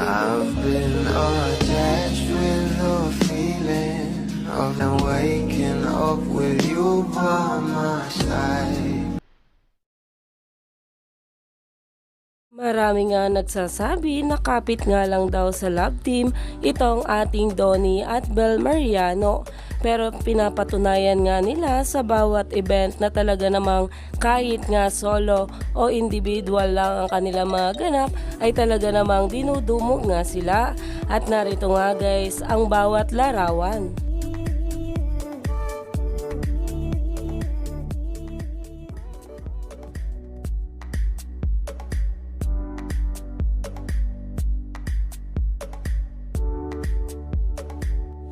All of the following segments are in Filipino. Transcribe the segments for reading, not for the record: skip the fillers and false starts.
I've been attached with the feeling of waking up with you by my side. Marami nga nagsasabi na kapit nga lang daw sa love team itong ating Donnie at Bel Mariano. Pero pinapatunayan nga nila sa bawat event na talaga namang kahit nga solo o individual lang ang kanilang mga ganap ay talaga namang dinudumog nga sila. At narito nga guys ang bawat larawan.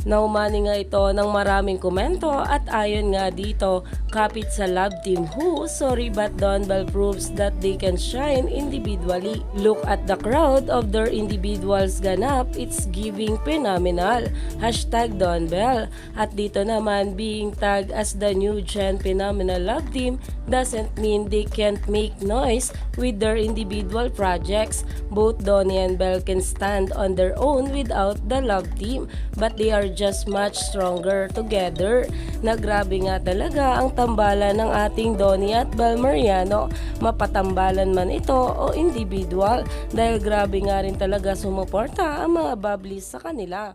Naumani nga ito ng maraming komento at ayon nga dito, kapit sa love team who, sorry but Don Bell proves that they can shine individually. Look at the crowd of their individuals ganap, it's giving phenomenal. Hashtag Don Bell. At dito naman, being tagged as the new gen phenomenal love team doesn't mean they can't make noise with their individual projects. Both Donnie and Bell can stand on their own without the love team, but they are just much stronger together. Nagrabe nga talaga ang tambalan ng ating Donnie at Bel Mariano, mapatambalan man ito o individual, dahil grabe nga rin talaga sumuporta ang mga bablis sa kanila.